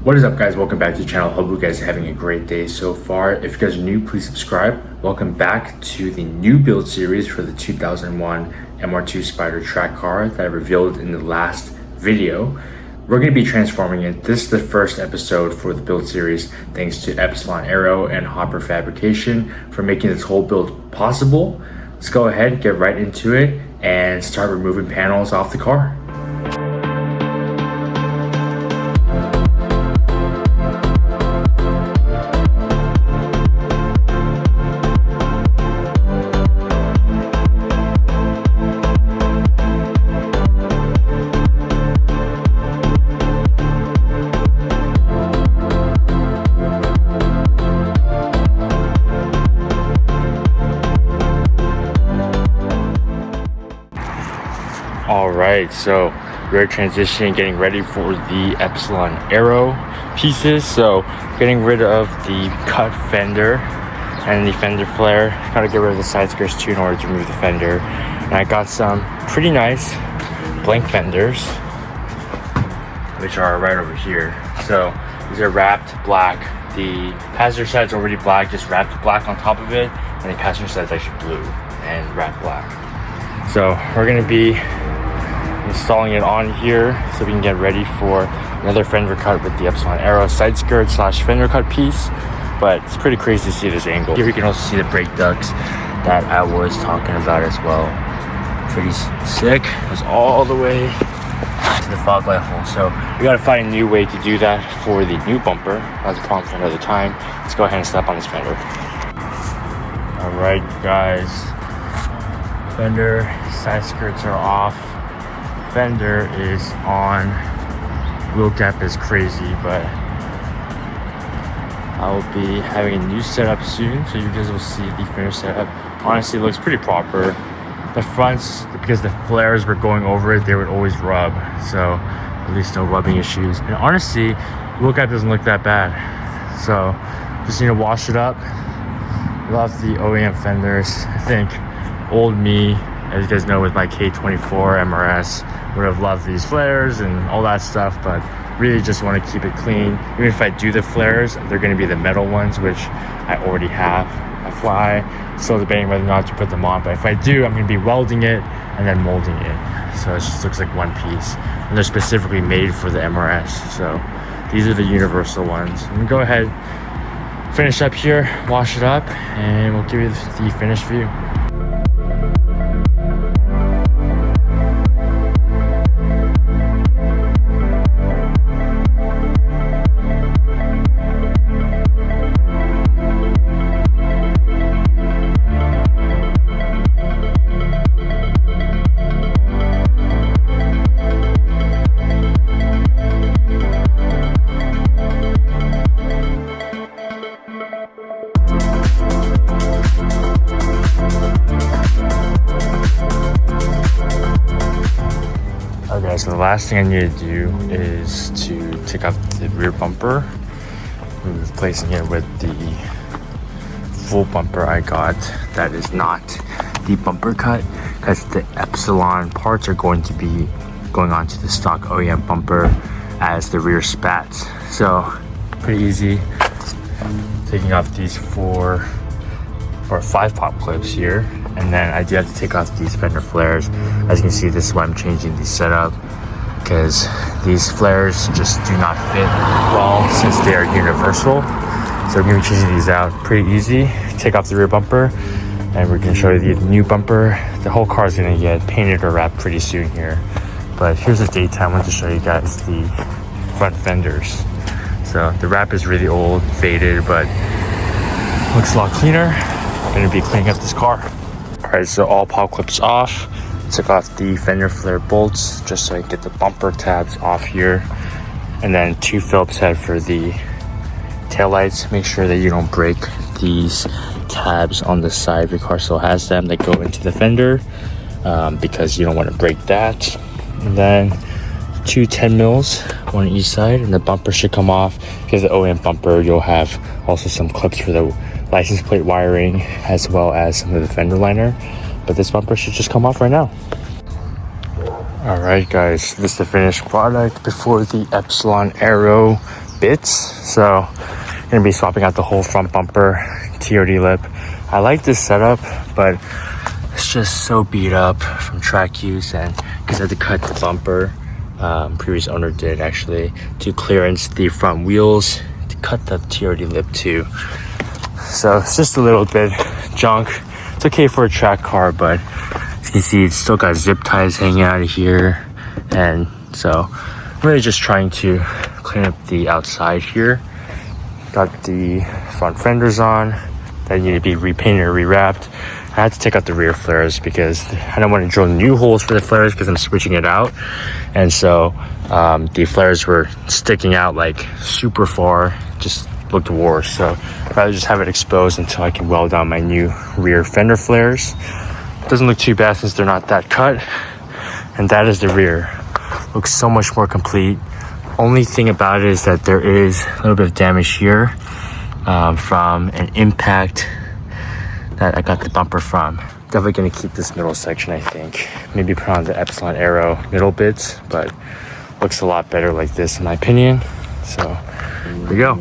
What is up, guys? Welcome back to the channel. Hope you guys are having a great day so far. If you guys are new, please subscribe. Welcome back to the new build series for the 2001 MR2 Spyder track car that I revealed in the last video. We're going to be transforming it. This is the first episode for the build series, thanks to Epsilon Aero and Hopper Fabrication for making this whole build possible. Let's go ahead, get right into it, and start removing panels off the car. Alright, so we're transitioning, getting ready for the Epsilon Aero pieces. So getting rid of the cut fender and the fender flare. Gotta get rid of the side skirts too in order to remove the fender. And I got some pretty nice blank fenders, which are right over here. So these are wrapped black. The passenger side's already black, just wrapped black on top of it, and the passenger side's actually blue and wrapped black. So we're gonna be installing it on here so we can get ready for another fender cut with the Epsilon Aero side skirt slash fender cut piece. But it's pretty crazy to see this angle. Here we can also see the brake ducts that I was talking about as well. Pretty sick. It was all the way to the fog light hole. So we gotta find a new way to do that for the new bumper. That's a problem for another time. Let's go ahead and slap on this fender. Alright guys, fender side skirts are off. Fender is on. Wheel gap is crazy, but I will be having a new setup soon, so you guys will see the finished setup. Honestly, it looks pretty proper. The fronts, because the flares were going over it, they would always rub, so at least no rubbing issues. And honestly, wheel gap doesn't look that bad, so just need to wash it up. Love the OEM fenders. I think old me, as you guys know, with my K24 MRS, would have loved these flares and all that stuff, but really just want to keep it clean. Even if I do the flares, they're going to be the metal ones, which I already have. Still debating whether or not to put them on, but if I do, I'm going to be welding it and then molding it. So it just looks like one piece. And they're specifically made for the MRS. So these are the universal ones. I'm going to go ahead, finish up here, wash it up, and we'll give you the finished view. Okay, so the last thing I need to do is to take off the rear bumper. I'm replacing it with the full bumper I got that is not the bumper cut, because the Epsilon parts are going to be going onto the stock OEM bumper as the rear spats. So pretty easy. Taking off these 4 or 5 pop clips here, and then I do have to take off these fender flares. As you can see, this is why I'm changing the setup, because these flares just do not fit well since they are universal. So we're going to be changing these out pretty easy. Take off the rear bumper, and we're going to show you the new bumper. The whole car is going to get painted or wrapped pretty soon here. But here's the daytime. I want to show you guys the front fenders. So the wrap is really old, faded, but looks a lot cleaner. I'm going to be cleaning up this car. Alright, so all pop clips off. Took off the fender flare bolts just so I can get the bumper tabs off here. And then 2 Phillips head for the taillights. Make sure that you don't break these tabs on the side. If your car still has them, that go into the fender, because you don't want to break that. And then 2 10 mils, one on each side, and the bumper should come off. Because the OEM bumper, you'll have also some clips for the license plate wiring as well as some of the fender liner, but this bumper should just come off right now. Alright guys, this is the finished product before the Epsilon Aero bits. So I'm gonna be swapping out the whole front bumper, TRD lip. I like this setup, but it's just so beat up from track use, and because I had to cut the bumper, previous owner did actually, to clearance the front wheels, to cut the TRD lip too. So it's just a little bit junk. It's okay for a track car, but as you can see, it's still got zip ties hanging out of here. And so I'm really just trying to clean up the outside here. Got the front fenders on that need to be repainted or rewrapped. I had to take out the rear flares because I don't want to drill new holes for the flares because I'm switching it out. And so the flares were sticking out like super far, just looked worse. So I'd rather just have it exposed until I can weld down my new rear fender flares. Doesn't look too bad since they're not that cut. And that is the rear. Looks so much more complete. Only thing about it is that there is a little bit of damage here from an impact that I got the bumper from. Definitely gonna keep this middle section, I think. Maybe put on the Epsilon Aero middle bits, but looks a lot better like this in my opinion. So here we go.